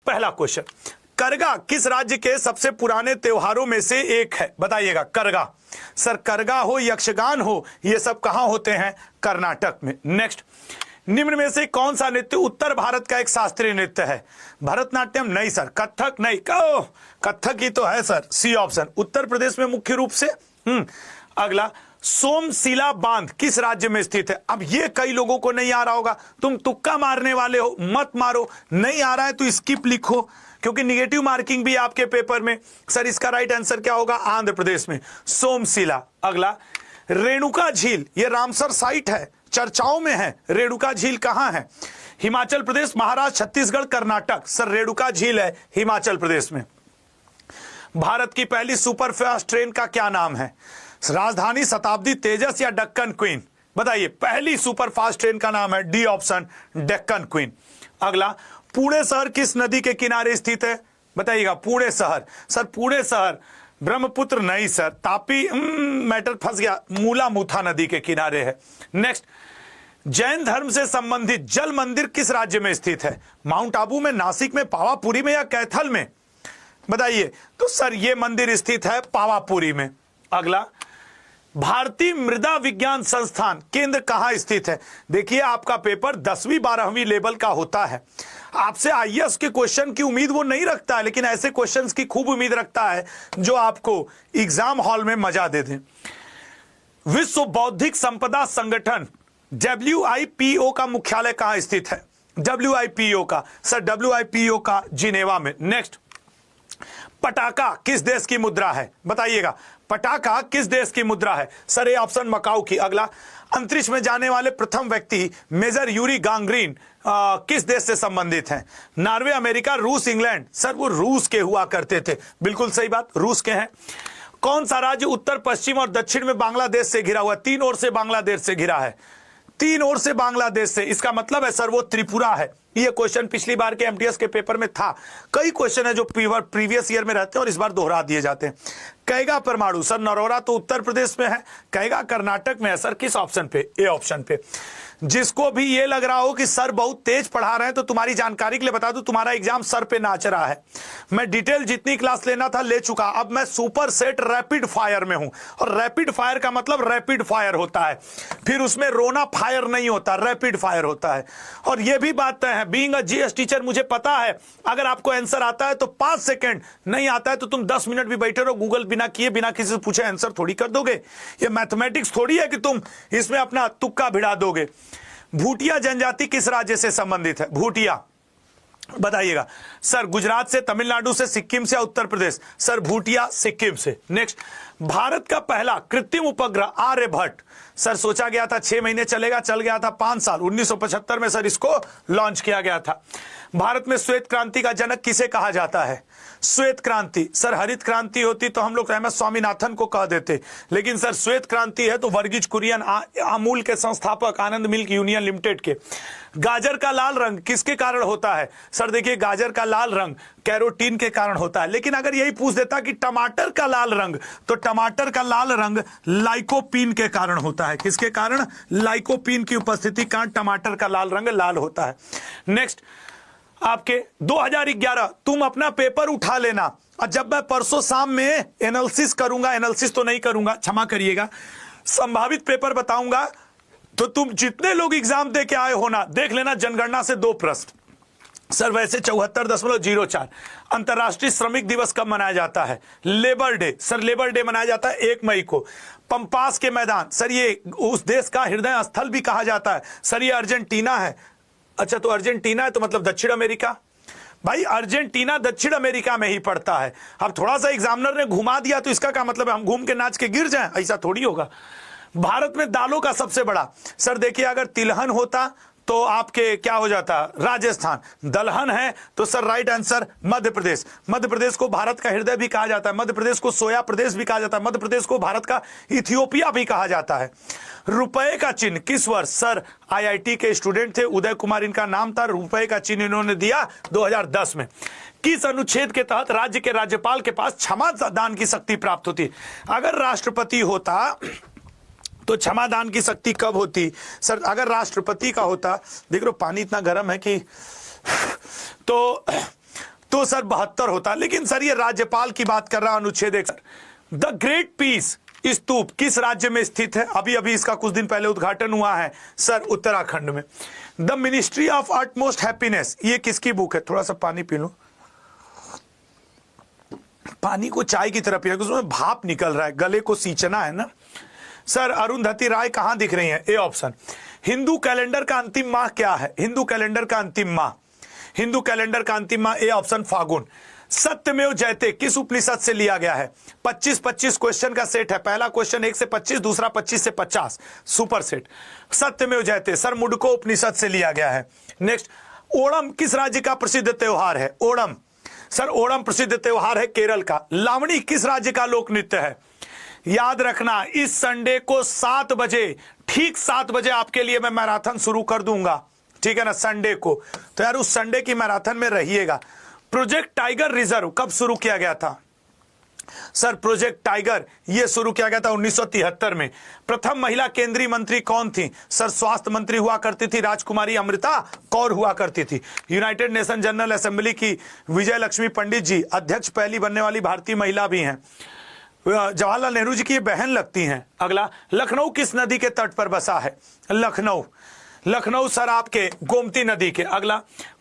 पहला क्वेश्चन, करगा किस राज्य के सबसे पुराने त्योहारों में से एक है? बताइएगा। करगा, सर करगा हो, यक्षगान हो, ये सब कहां होते हैं? कर्नाटक में। नेक्स्ट, निम्न में से कौन सा नृत्य उत्तर भारत का एक शास्त्रीय नृत्य है? भरतनाट्यम नहीं सर, कथक नहीं, कहो कथक ही तो है sir, C option, Uttar Pradesh में मुख्य रूप से। अगला, सोमशिला बांध किस राज्य में स्थित है? अब ये कई लोगों को नहीं आ रहा होगा, तुम तुक्का मारने वाले हो, मत मारो, नहीं आ रहा है तो स्किप लिखो, क्योंकि निगेटिव मार्किंग भी आपके पेपर में। सर इसका राइट आंसर क्या होगा? आंध्र प्रदेश में सोमशिला। अगला, रेणुका झील, ये रामसर साइट है, चर्चाओं में है, रेणुका झील कहां है? हिमाचल प्रदेश, महाराष्ट्र, छत्तीसगढ़, कर्नाटक। सर रेणुका झील है हिमाचल प्रदेश में। भारत की पहली सुपरफास्ट ट्रेन का क्या नाम है? राजधानी, शताब्दी, तेजस या डेक्कन क्वीन? बताइए, पहली सुपरफास्ट ट्रेन का नाम है डी ऑप्शन, डेक्कन क्वीन। अगला, पुणे शहर किस नदी के किनारे स्थित है? बताइएगा। पुणे शहर, सर पुणे शहर ब्रह्मपुत्र नहीं सर, तापी, मैटर फंस गया, मूला मुथा नदी के किनारे है। नेक्स्ट, जैन धर्म से संबंधित जल मंदिर किस राज्य में स्थित है? माउंट आबू में, नासिक में, पावापुरी में या कैथल में? बताइए। तो सर ये मंदिर स्थित है पावापुरी में। अगला, भारतीय मृदा विज्ञान संस्थान केंद्र कहां स्थित है? देखिए आपका पेपर 10वीं 12वीं लेवल का होता है, आपसे आईएएस के क्वेश्चन की उम्मीद वो नहीं रखता है, लेकिन ऐसे क्वेश्चंस की खूब उम्मीद रखता है जो आपको एग्जाम हॉल में मजा दे दें। विश्व बौद्धिक संपदा संगठन WIPO का मुख्यालय कहां स्थित है? WIPO का, सर WIPO का जिनेवा में। नेक्स्ट, पटाका किस देश की मुद्रा है? बताइएगा, पटाका किस देश की मुद्रा है? सर ए ऑप्शन, मकाऊ की। अगला, अंतरिक्ष में जाने वाले प्रथम व्यक्ति मेजर यूरी गांगरीन किस देश से संबंधित हैं? नॉर्वे, अमेरिका, रूस, इंग्लैंड? सर वो रूस के हुआ करते थे, बिल्कुल सही बात, रूस के हैं। कौन सा राज्य उत्तर, पश्चिम और दक्षिण में बांग्लादेश से घिरा हुआ? तीन ओर से बांग्लादेश से घिरा है, तीन ओर से बांग्लादेश से, इसका मतलब है सर वो त्रिपुरा है। ये क्वेश्चन पिछली बार के एमटीएस के पेपर में था। कई क्वेश्चन है जो प्रीवियस ईयर में रहते हैं और इस बार दोहरा दिए जाते हैं। कहेगा परमाणु, सर नरोरा तो उत्तर प्रदेश में है, कहेगा कर्नाटक में है। सर किस ऑप्शन पे? ए ऑप्शन पे। जिसको भी ये लग रहा हो कि सर बहुत तेज पढ़ा रहे हैं, तो तुम्हारी जानकारी के लिए बता दूं, तुम्हारा एग्जाम सर पे नाच रहा है। मैं डिटेल जितनी क्लास लेना था ले चुका, अब मैं सुपर सेट रैपिड फायर में हूं, और रैपिड फायर का मतलब रैपिड फायर होता है, फिर उसमें रोना फायर नहीं होता, रैपिड फायर होता है। और ये भी बात तय है, बीइंग अ जीएस टीचर मुझे पता है, अगर आपको आंसर आता है तो 5 सेकंड, नहीं आता है तो तुम 10 मिनट भी बैठे रहो, गूगल बिना किए, बिना किसी से पूछे आंसर थोड़ी कर दोगे। ये मैथमेटिक्स थोड़ी है कि तुम इसमें अपना तुक्का भिड़ा दोगे। भूटिया जनजाति किस राज्य से संबंधित है? भूटिया, बताइएगा। सर गुजरात से, तमिलनाडु से, सिक्किम से या उत्तर प्रदेश? सर भूटिया सिक्किम से। नेक्स्ट, भारत का पहला कृत्रिम उपग्रह आर्यभट्ट, सर सोचा गया था 6 महीने चलेगा, चल गया था 5 साल, 1975 में सर इसको लॉन्च किया गया था। भारत में श्वेत क्रांति का जनक किसे कहा जाता है? श्वेत क्रांति, सर हरित क्रांति होती तो हम लोग एम एस स्वामीनाथन को कह देते, लेकिन सर श्वेत क्रांति है तो वर्गीज कुरियन, अमूल के संस्थापक, आनंद मिल्क यूनियन लिमिटेड के। गाजर का लाल रंग किसके कारण होता है? सर देखिए, गाजर का लाल रंग कैरोटीन के कारण होता है, लेकिन अगर यही पूछ देता कि टमाटर का लाल रंग, तो टमाटर का लाल रंग लाइकोपीन के कारण होता है। किसके कारण? लाइकोपीन की उपस्थिति का टमाटर का लाल रंग लाल होता है। नेक्स्ट, आपके 2011 तुम अपना पेपर उठा लेना, और जब मैं परसों शाम में एनालिसिस करूंगा, एनालिसिस तो नहीं करूंगा, क्षमा करिएगा, संभावित पेपर बताऊंगा, तो तुम जितने लोग एग्जाम दे के आए हो ना, देख लेना जनगणना से 2 प्रश्न। सर वैसे 74.04। अंतर्राष्ट्रीय श्रमिक दिवस कब मनाया जाता है? Labour day, sir labour day मनाया जाता है 1 मई को। पंपास के मैदान, सर ये उस देश का हृदय स्थल भी कहा जाता है। सर ये अर्जेंटीना है। अच्छा, तो अर्जेंटीना है तो मतलब दक्षिण अमेरिका। भाई अर्जेंटीना दक्षिण अमेरिका में ही पड़ता है। अब थोड़ा सा एग्जामिनर ने घुमा दिया तो इसका क्या मतलब है हम घूम के नाच के गिर जाएं? ऐसा थोड़ी होगा। भारत में दालों का सबसे बड़ा, सर देखिए अगर तिलहन होता तो आपके क्या हो जाता? राजस्थान। दलहन है तो sir right answer Madhya Pradesh. Madhya Pradesh को भारत का हृदय भी कहा जाता है, मध्य प्रदेश को सोया प्रदेश भी कहा जाता है, मध्य प्रदेश को भारत का इथियोपिया भी कहा जाता है। रुपए का चिन्ह किस वर्ष? सर आईआईटी के स्टूडेंट थे, उदय कुमार इनका नाम था, रुपए का चिन्ह इन्होंने दिया 2010 में। किस अनुच्छेद के तहत राज्य के राज्यपाल के पास क्षमा दान की शक्ति प्राप्त होती? अगर राष्ट्रपति होता तो क्षमा दान की शक्ति कब होती? सर अगर राष्ट्रपति का होता, देख लो पानी इतना गर्म है कि, तो तो सर 72 होता। लेकिन सर ये राज्यपाल की बात कर रहा अनुच्छेद 1। द ग्रेट पीस स्तूप किस राज्य में स्थित है? अभी अभी इसका कुछ दिन पहले उद्घाटन हुआ है सर, उत्तराखंड में। The ministry of utmost happiness, ये किसकी बुक है? थोड़ा सा पानी पी लो, पानी को चाय की तरह पिया, उसमें भाप निकल रहा है, गले को सींचना है ना। सर अरुंधति राय कहां दिख रही है? A option. हिंदू कैलेंडर का अंतिम माह क्या है? हिंदू कैलेंडर का अंतिम माह, हिंदू कैलेंडर का अंतिम माह ए ऑप्शन फागुन। सत्यमेव जयते किस उपनिषद से लिया गया है? 25-25 क्वेश्चन का सेट है। पहला क्वेश्चन 1 से 25, दूसरा 25 से 50, सुपर सेट। सत्यमेव जयते सर मुंडको उपनिषद से लिया गया है। नेक्स्ट, ओणम किस राज्य का प्रसिद्ध त्योहार है? ओणम सर, ओणम प्रसिद्ध त्योहार है केरल का। लावणी किस राज्य का लोक नृत्य है? याद रखना इस संडे को 7 बजे, ठीक 7 बजे आपके लिए मैं मैराथन शुरू कर दूंगा, ठीक है ना, संडे को। तो यार उस संडे की मैराथन में रहिएगा। प्रोजेक्ट टाइगर रिजर्व कब शुरू किया गया था? सर प्रोजेक्ट टाइगर ये शुरू किया गया था 1973 में। प्रथम महिला केंद्रीय मंत्री कौन थी? सर स्वास्थ्य मंत्री हुआ करती थी राजकुमारी अमृता कौर हुआ करती थी। यूनाइटेड नेशन जनरल असेंबली की विजय लक्ष्मी पंडित जी अध्यक्ष पहली बनने वाली भारतीय महिला भी हैं। जवाहरलाल नेहरू जी की ये बहन लगती हैं। अगला, लखनऊ किस नदी के तट पर बसा है? लखनऊ, लखनऊ सर आपके गोमती नदी के। अगला,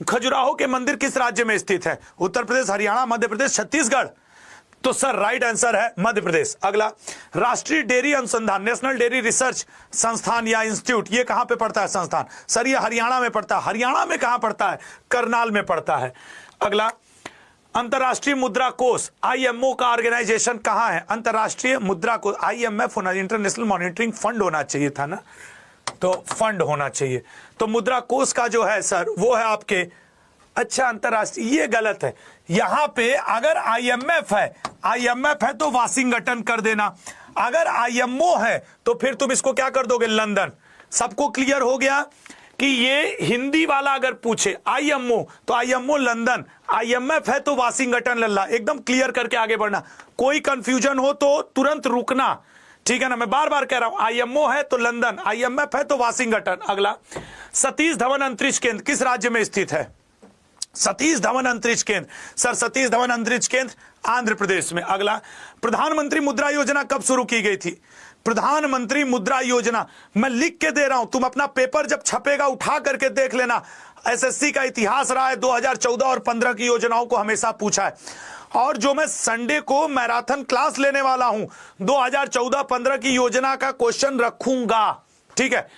खजुराहो के मंदिर किस राज्य में स्थित है? उत्तर प्रदेश, हरियाणा, मध्य प्रदेश, छत्तीसगढ़। तो सर राइट आंसर है मध्य प्रदेश। अगला, राष्ट्रीय डेयरी अनुसंधान नेशनल डेयरी रिसर्च संस्थान या इंस्टीट्यूट ये कहां पे पड़ता है संस्थान? सर ये हरियाणा में पड़ता है। हरियाणा में कहां पड़ता है? करनाल में पड़ता है। अगला, अंतरराष्ट्रीय मुद्रा कोष IMO का ऑर्गेनाइजेशन कहां है? अंतरराष्ट्रीय मुद्रा कोष IMF होना, इंटरनेशनल मॉनिटरिंग फंड होना चाहिए था ना, तो फंड होना चाहिए। तो मुद्रा कोष का जो है सर वो है आपके, अच्छा अंतरराष्ट्रीय, ये गलत है। यहां पे अगर IMF है तो वाशिंगटन कर देना, अगर IMO है तो फिर तुम इसको क्या कर दोगे? लंदन। सबको क्लियर हो गया कि ये हिंदी वाला अगर पूछे IMO तो IMO लंदन, IMF है तो वाशिंगटन। लल्ला एकदम क्लियर करके आगे बढ़ना, कोई कंफ्यूजन हो तो तुरंत रुकना, ठीक है ना। मैं बार बार कह रहा हूं IMO है तो लंदन, IMF है तो वाशिंगटन। अगला, सतीश धवन अंतरिक्ष केंद्र किस राज्य में स्थित है? सतीश धवन अंतरिक्ष केंद्र, सर सतीश धवन अंतरिक्ष केंद्र आंध्र प्रदेश में। अगला, प्रधानमंत्री मुद्रा योजना कब शुरू की गई थी? प्रधानमंत्री मुद्रा योजना मैं लिख के दे रहा हूं, तुम अपना पेपर जब छपेगा उठा करके देख लेना। SSC का इतिहास रहा है 2014 और 15 की योजनाओं को हमेशा पूछा है। और जो मैं संडे को मैराथन क्लास लेने वाला हूं 2014-15 की योजना का क्वेश्चन रखूंगा, ठीक है।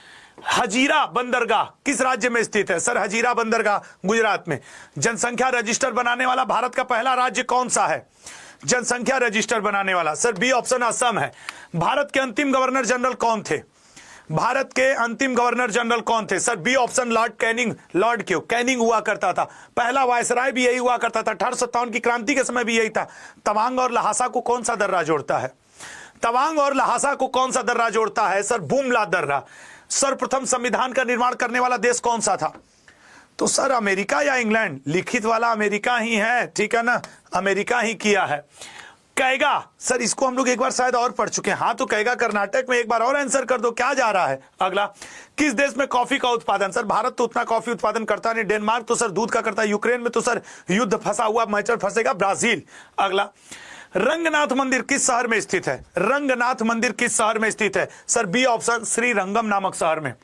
हजीरा बंदरगाह किस राज्य में स्थित है? सर हजीरा बंदरगाह गुजरात में। जनसंख्या रजिस्टर बनाने वाला भारत का पहला राज्य कौन सा है? जनसंख्या रजिस्टर बनाने वाला, सर बी ऑप्शन असम है। भारत के अंतिम गवर्नर जनरल कौन थे? भारत के अंतिम गवर्नर जनरल कौन थे? Sir B option Lord Canning. Lord क्यों? कैनिंग हुआ करता था। पहला वायसराय भी यही हुआ करता था। 1857 की क्रांति के समय भी यही था। तवांग और लहासा को कौन सा दर्रा जोड़ता है? तवांग और लहासा को कौन सा दर्रा जोड़ता है? सर बुमला दर्रा। सर्वप्रथम संविधान का निर्माण करने वाला देश कौन सा था? तो सर अमेरिका या इंग्लैंड? लिखित वाला अमेरिका ही है, ठीक है ना, अमेरिका ही किया है। कैगा, सर इसको हम लोग एक बार शायद और पढ़ चुके हैं। हाँ तो कैगा कर्नाटक में, एक बार और आंसर कर दो, क्या जा रहा है? अगला, किस देश में कॉफी का उत्पादन? सर भारत तो उतना कॉफी उत्पादन करता नहीं। डेनमार्क तो सर दूध का करता है। यूक्रेन में तो सर युद्ध फंसा हुआ, मैचर फंसेगा। ब्राजील। अगला, रंगनाथ मंदिर किस शहर में स्थित है? रंगनाथ मंदिर किस शहर में स्थित है? सर बी ऑप्शन श्रीरंगम नामक शहर में।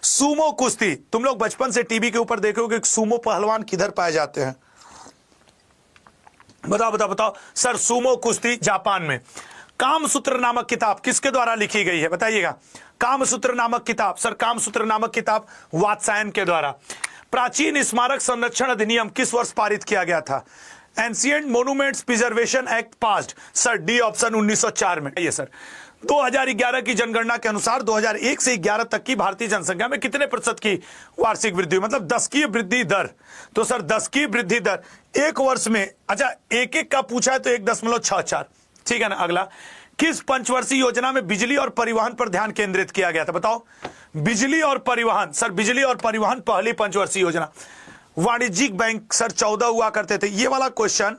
सूमो कुश्ती, तुम लोग बचपन से टीवी के ऊपर देखोगे सूमो पहलवान किधर पाए जाते हैं? बताओ बताओ बताओ। सर सूमो कुश्ती जापान में। कामसूत्र नामक किताब किसके द्वारा लिखी गई है? बताइएगा। कामसूत्र नामक किताब, सर कामसूत्र नामक किताब वात्स्यायन के द्वारा। प्राचीन स्मारक संरक्षण अधिनियम किस वर्ष पारित किया गया था? Ancient monuments preservation act passed, sir D option 1904 में। ये सर 2011 की जनगणना के अनुसार 2001 से 11 तक की भारतीय जनसंख्या में कितने प्रतिशत की वार्षिक वृद्धि हुई? मतलब 10 की वृद्धि दर। तो सर 10 की वृद्धि दर एक वर्ष में, अच्छा एक एक का पूछा है तो 1.64, ठीक है ना। अगला, किस पंचवर्षीय योजना में बिजली और परिवहन पर ध्यान केंद्रित किया गया था? बताओ। बिजली और परिवहन, सर बिजली और परिवहन पहली पंचवर्षीय योजना। वाणिज्यिक बैंक सर 14 हुआ करते थे। ये वाला क्वेश्चन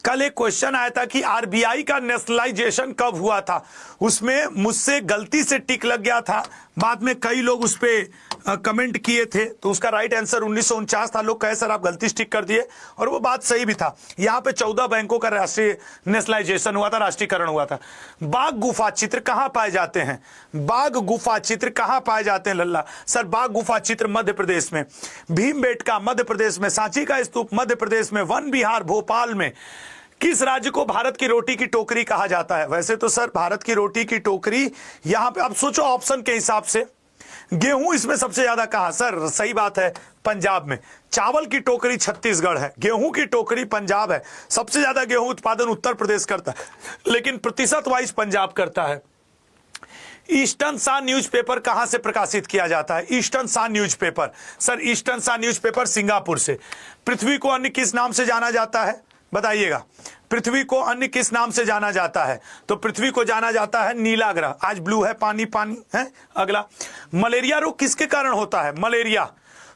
कल एक क्वेश्चन आया था कि RBI का नेशनलाइजेशन कब हुआ था, उसमें मुझसे गलती से टिक लग गया था, बाद में कई लोग उस पर कमेंट किए थे, तो उसका राइट आंसर 1949 था। लोग कहे सर आप गलती स्टिक कर दिए, और वो बात सही भी था। यहाँ पे 14 बैंकों का राष्ट्रीय नेशनलाइजेशन हुआ था, राष्ट्रीयकरण हुआ था। बाघ गुफा चित्र कहाँ पाए जाते हैं? बाघ गुफा चित्र कहाँ पाए जाते हैं लल्ला? सर बाघ गुफा चित्र मध्य प्रदेश में, भीमबेटका मध्य प्रदेश में, सांची का स्तूप मध्य प्रदेश में, वन विहार भोपाल में। किस राज्य को भारत की रोटी की टोकरी कहा जाता है? वैसे तो सर भारत की रोटी की टोकरी यहां पे, अब सोचो ऑप्शन के हिसाब से, गेहूं इसमें सबसे ज्यादा कहा? सर सही बात है, पंजाब में। चावल की टोकरी छत्तीसगढ़ है, गेहूं की टोकरी पंजाब है। सबसे ज्यादा गेहूं उत्पादन उत्तर प्रदेश करता है, लेकिन प्रतिशत वाइज पंजाब करता है। ईस्टर्न सा न्यूज़पेपर कहां से प्रकाशित किया जाता है? ईस्टर्न सा न्यूज़पेपर, सर ईस्टर्न सा न्यूज़पेपर सिंगापुर से। पृथ्वी को अन्य किस नाम से जाना जाता है? बताइएगा, पृथ्वी को अन्य किस नाम से जाना जाता है? तो पृथ्वी को जाना जाता है नीला ग्रह। आज ब्लू है, पानी पानी है। अगला, मलेरिया रोग किसके कारण होता है? मलेरिया,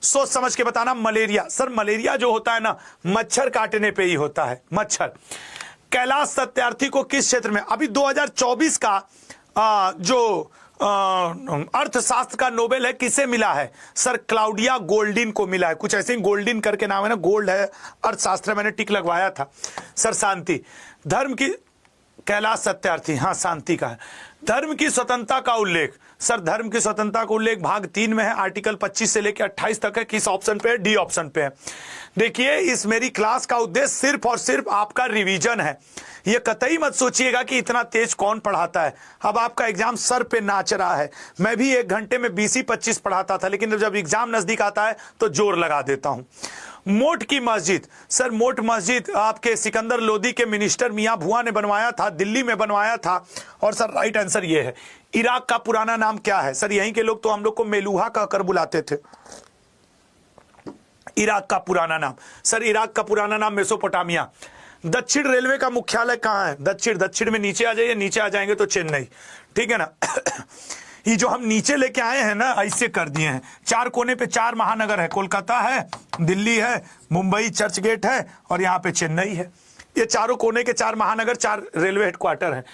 सोच समझ के बताना। मलेरिया, सर मलेरिया जो होता है ना, मच्छर काटने पे ही होता है, मच्छर। कैलाश सत्यार्थी को किस क्षेत्र में, अभी 2024 का जो अर्थशास्त्र का नोबेल है किसे मिला है? सर क्लाउडिया गोल्डिन को मिला है। कुछ ऐसे ही गोल्डिन करके नाम है ना, गोल्ड है, अर्थशास्त्र, मैंने टिक लगवाया था। सर शांति, धर्म की, कैलाश सत्यार्थी, हाँ शांति का है। धर्म की स्वतंत्रता का उल्लेख, सर धर्म की स्वतंत्रता का उल्लेख भाग 3 में है, आर्टिकल 25 से लेकर 28 तक है। किस ऑप्शन पे है? डी ऑप्शन पे है। देखिए, इस मेरी क्लास का उद्देश्य सिर्फ और सिर्फ आपका रिवीजन है। ये कतई मत सोचिएगा कि इतना तेज कौन पढ़ाता है। अब आपका एग्जाम सर पे नाच रहा है। मैं भी 1 घंटे में 20-25 पढ़ाता था, लेकिन जब एग्जाम नजदीक आता है तो जोर लगा देता हूं। मोट की मस्जिद, सर मोट मस्जिद आपके सिकंदर लोदी के मिनिस्टर मियां भुआ ने बनवाया था, दिल्ली में बनवाया था। और सर राइट आंसर ये है। इराक का पुराना नाम क्या है? सर यहीं के लोग तो हम लोग को मेलूहा कहकर बुलाते थे। इराक का पुराना नाम, सर इराक का पुराना नाम मेसोपोटामिया। दक्षिण रेलवे का मुख्यालय कहां है? दक्षिण में नीचे आ जाइए, नीचे आ जाएंगे तो चेन्नई, ठीक है ना। ये जो हम नीचे लेके आए हैं ना, ऐसे कर दिए हैं। 4 कोने पे 4 महानगर है, कोलकाता है, दिल्ली है, मुंबई चर्च गेट है, और यहाँ पे चेन्नई है। ये चारों कोने के 4 महानगर, 4 रेलवे हेडक्वार्टर है।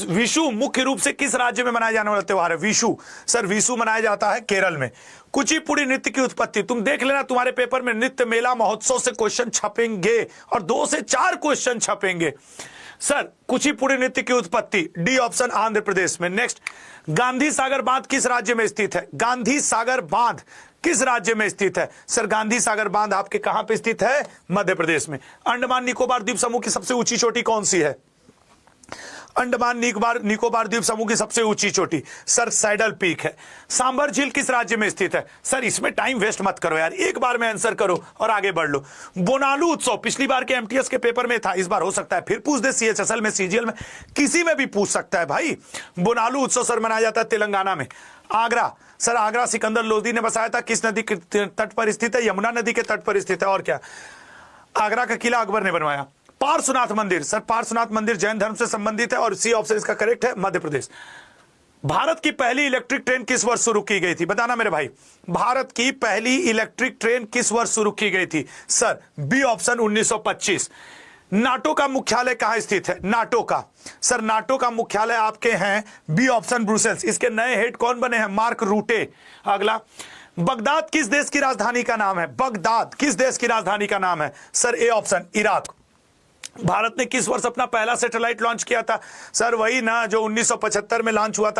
विशु मुख्य रूप से किस राज्य में मनाया जाने वाला त्योहार है? विशु, सर विशु मनाया जाता है केरल में। कुचिपुड़ी नृत्य की उत्पत्ति, तुम देख लेना तुम्हारे पेपर में नृत्य मेला महोत्सव से क्वेश्चन छपेंगे, और 2 से 4 क्वेश्चन छपेंगे। सर कुचिपुड़ी नृत्य की उत्पत्ति, डी ऑप्शन, आंध्र प्रदेश में। नेक्स्ट, गांधी सागर बांध किस राज्य में स्थित है? गांधी सागर बांध किस राज्य में स्थित है? सर गांधी सागर बांध आपके कहां पे स्थित है? मध्य प्रदेश में। अंडमान निकोबार द्वीप समूह की सबसे ऊंची चोटी कौन सी है? अंडमान निकोबार द्वीप समूह की सबसे ऊंची चोटी, सर सैडल पीक है। सांबर झील किस राज्य में स्थित है? सर इसमें टाइम वेस्ट मत करो यार, एक बार में आंसर करो और आगे बढ़ लो। बोनालू उत्सव पिछली बार के एमटीएस के पेपर में था, इस बार हो सकता है फिर पूछ दे, सीएचएसएल में, सीजीएल में, किसी में भी पूछ सकता है भाई। बोनालू उत्सव सर मनाया जाता है तेलंगाना में। आगरा, सर आगरा सिकंदर लोदी ने बसाया था, किस नदी के तट पर स्थित है? यमुना नदी के तट पर स्थित है। और क्या, आगरा का किला अकबर ने बनवाया। पार्श्वनाथ मंदिर, सर पार्श्वनाथ मंदिर जैन धर्म से संबंधित है, और सी ऑप्शन इसका करेक्ट है, मध्य प्रदेश। भारत की पहली इलेक्ट्रिक ट्रेन किस वर्ष शुरू की गई थी? बताना मेरे भाई, भारत की पहली इलेक्ट्रिक ट्रेन किस वर्ष शुरू की गई थी? Sir B option, 1925। नाटो का मुख्यालय कहां स्थित है? नाटो का, सर नाटो का मुख्यालय आपके हैं बी ऑप्शन, ब्रुसेल्स। इसके नए हेड कौन बने हैं? मार्क रूटे। अगला, बगदाद किस देश की राजधानी का नाम है? बगदाद किस देश की राजधानी का नाम है? Sir A option, Iraq. Bharat ने किस वर्ष अपना पहला सैटेलाइट लॉन्च किया था? सर वही ना जो 1975 में लॉन्च हुआ था।